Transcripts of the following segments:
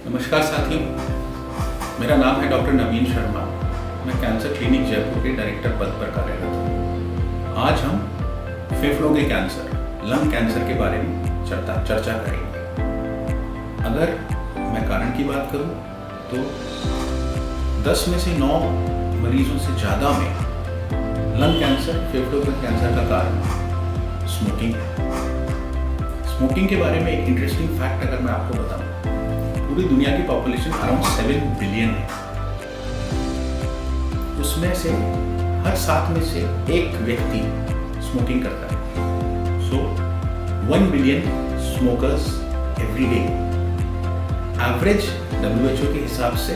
नमस्कार साथियों, मेरा नाम है डॉक्टर नवीन शर्मा। मैं कैंसर क्लिनिक जयपुर के डायरेक्टर पद पर कार्यरत हूँ। आज हम फेफड़ों के कैंसर, लंग कैंसर के बारे में चर्चा करेंगे। अगर मैं कारण की बात करूँ तो 10 में से 9 मरीजों से ज़्यादा में लंग कैंसर, फेफड़ों के कैंसर का कारण स्मोकिंग है। स्मोकिंग के बारे में एक इंटरेस्टिंग फैक्ट अगर मैं आपको बताऊं, पूरी दुनिया की पॉपुलेशन अराउंड 7 बिलियन है। उसमें से हर 7 में से एक व्यक्ति स्मोकिंग करता है। सो 1 billion smokers every day. Average WHO के हिसाब से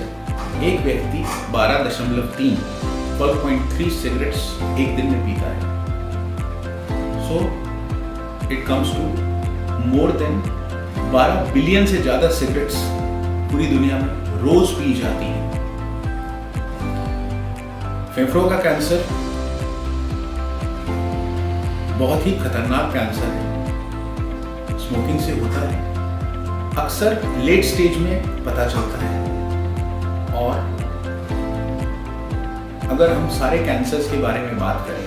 एक व्यक्ति 12.3 सिगरेट्स एक दिन में पीता है। So it comes to more than 12 billion से ज्यादा सिगरेट्स पूरी दुनिया में रोज पी जाती है। फेफड़ों का कैंसर बहुत ही खतरनाक कैंसर है। स्मोकिंग से होता है, अक्सर लेट स्टेज में पता चलता है। और अगर हम सारे कैंसर्स के बारे में बात करें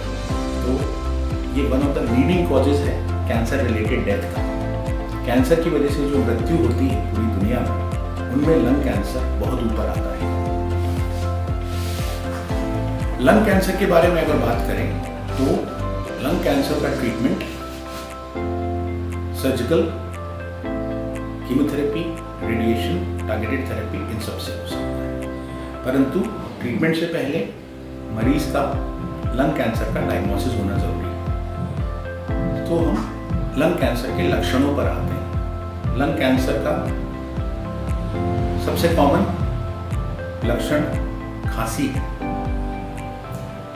तो ये one of the leading causes है कैंसर रिलेटेड डेथ का। कैंसर की वजह से जो मृत्यु होती है पूरी दुनिया में, उनमें लंग कैंसर बहुत ऊपर आता है। लंग कैंसर के बारे में अगर बात करें तो लंग कैंसर का treatment surgical, chemotherapy, radiation, targeted therapy, इन सब से हो सकता है। परंतु ट्रीटमेंट से पहले मरीज का लंग कैंसर का डायग्नोसिस होना जरूरी है। तो हम लंग कैंसर के लक्षणों पर आते हैं। लंग कैंसर का सबसे कॉमन लक्षण खांसी है।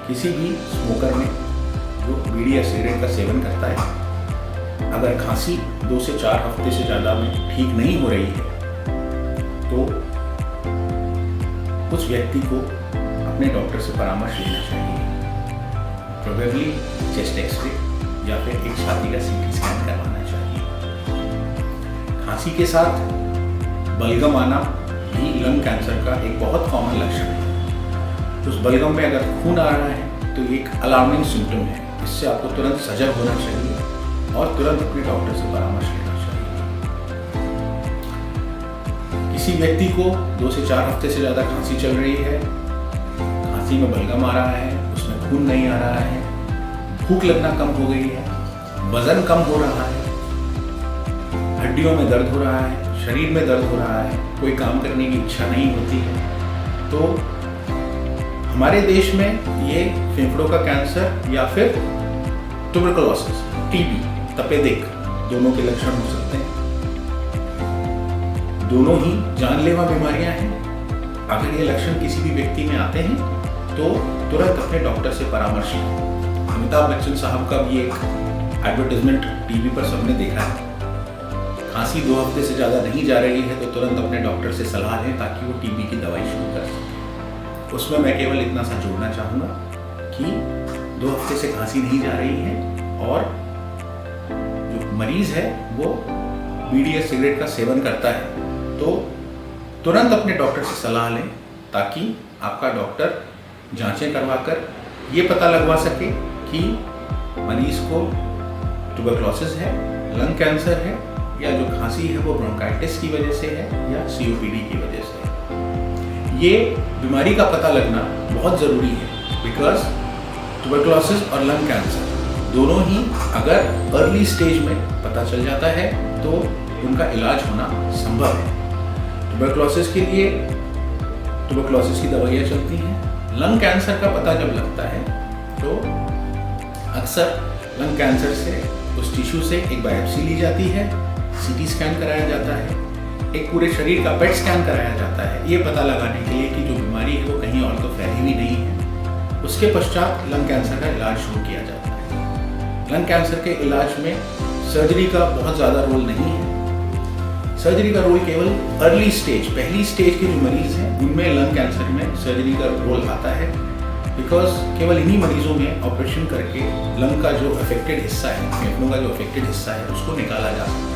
किसी भी स्मोकर में जो बीड़ी या सिगरेट का सेवन करता है, अगर खांसी 2 से 4 हफ्ते से ज़्यादा में ठीक नहीं हो रही है तो उस व्यक्ति को अपने डॉक्टर से परामर्श लेना चाहिए। प्रोबेबली चेस्ट एक्सरे या फिर एक छाती का CT स्कैन करवाना चाहिए। खांसी के साथ बलगम आना भी लंग कैंसर का एक बहुत कॉमन लक्षण है। उस बलगम में अगर खून आ रहा है तो एक अलार्मिंग सिम्टम है। इससे आपको तुरंत सजग होना चाहिए और तुरंत अपने डॉक्टर से परामर्श लेना चाहिए। किसी व्यक्ति को 2 से 4 हफ्ते से ज़्यादा खांसी चल रही है, खांसी में बलगम आ रहा है, उसमें खून नहीं आ रहा है, भूख लगना कम हो गई है, वजन कम हो रहा है, हड्डियों में दर्द हो रहा है, शरीर में दर्द हो रहा है, कोई काम करने की इच्छा नहीं होती है, तो हमारे देश में ये फेफड़ों का कैंसर या फिर ट्यूबरकुलोसिस, TB, तपेदिक, दोनों के लक्षण हो सकते हैं। दोनों ही जानलेवा बीमारियां हैं। अगर ये लक्षण किसी भी व्यक्ति में आते हैं तो तुरंत अपने डॉक्टर से परामर्श लें। अमिताभ बच्चन साहब का भी एक एडवर्टाइजमेंट टीवी पर सबने देखा है। खांसी 2 हफ्ते से ज़्यादा नहीं जा रही है तो तुरंत अपने डॉक्टर से सलाह लें ताकि वो TB की दवाई शुरू कर सकें। उसमें मैं केवल इतना सा जोड़ना चाहूँगा कि 2 हफ्ते से खांसी नहीं जा रही है और जो मरीज़ है वो बीड़ी या सिगरेट का सेवन करता है तो तुरंत अपने डॉक्टर से सलाह लें ताकि आपका डॉक्टर जांचें करवाकर ये पता लगवा सके कि मरीज को ट्यूबरकुलोसिस है, लंग कैंसर है या जो खांसी है वो ब्रोंकाइटिस की वजह से है या COPD की वजह से है। ये बीमारी का पता लगना बहुत ज़रूरी है बिकॉज ट्यूबरकुलोसिस और लंग कैंसर दोनों ही अगर अर्ली स्टेज में पता चल जाता है तो उनका इलाज होना संभव है। ट्यूबरकुलोसिस के लिए ट्यूबरकुलोसिस की दवाइयाँ चलती हैं। लंग कैंसर का पता जब लगता है तो अक्सर लंग कैंसर से उस टिश्यू से एक बायोप्सी ली जाती है, CT स्कैन कराया जाता है, एक पूरे शरीर का PET स्कैन कराया जाता है, ये पता लगाने के लिए कि जो बीमारी है वो कहीं और तो फैली हुई नहीं है। उसके पश्चात लंग कैंसर का इलाज शुरू किया जाता है। लंग कैंसर के इलाज में सर्जरी का बहुत ज़्यादा रोल नहीं है। सर्जरी का रोल केवल अर्ली स्टेज, पहली स्टेज के जो मरीज हैं उनमें लंग कैंसर में सर्जरी का रोल आता है बिकॉज केवल इन्हीं मरीजों में ऑपरेशन करके लंग का जो अफेक्टेड हिस्सा है, फेफड़ों का जो अफेक्टेड हिस्सा है उसको निकाला जा सकता है।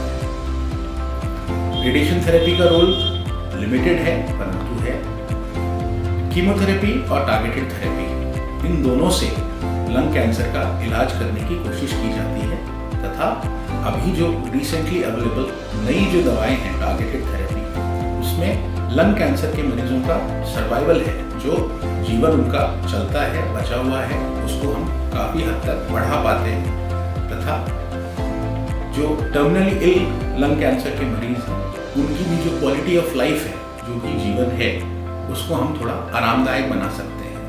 रेडिएशन थेरेपी का रोल लिमिटेड है, परंतु है। कीमोथेरेपी और टारगेटेड थेरेपी, इन दोनों से लंग कैंसर का इलाज करने की कोशिश की जाती है तथा अभी जो रिसेंटली अवेलेबल नई जो दवाएं हैं टारगेटेड थेरेपी, उसमें लंग कैंसर के मरीजों का सर्वाइवल है, जो जीवन उनका चलता है, बचा हुआ है, उसको हम काफ़ी हद तक बढ़ा पाते हैं तथा जो टर्मिनली इल लंग कैंसर के मरीज हैं उनकी भी जो क्वालिटी ऑफ लाइफ है, जो कि जीवन है, उसको हम थोड़ा आरामदायक बना सकते हैं।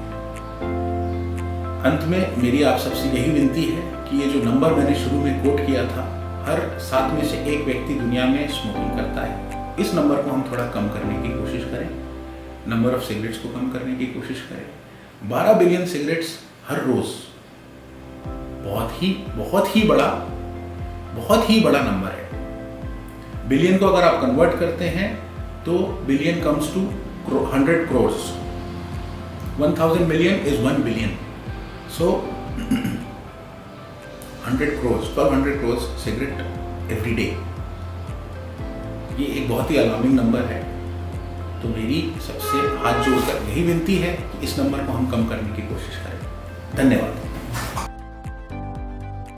अंत में मेरी आप सबसे यही विनती है कि ये जो नंबर मैंने शुरू में कोट किया था, हर 7 में से 1 व्यक्ति दुनिया में स्मोकिंग करता है, इस नंबर को हम थोड़ा कम करने की कोशिश करें, नंबर ऑफ सिगरेट्स को कम करने की कोशिश करें। 12 बिलियन सिगरेट्स हर रोज बहुत ही बड़ा नंबर है। बिलियन को अगर आप कन्वर्ट करते हैं तो billion comes to 100 crores, 1000 million is 1 billion, so 100 crores, 1200 crores cigarette every day, ये एक बहुत ही अलार्मिंग नंबर है। तो मेरी सबसे हाथ जोड़कर यही विनती है कि इस नंबर को हम कम करने की कोशिश करें। धन्यवाद।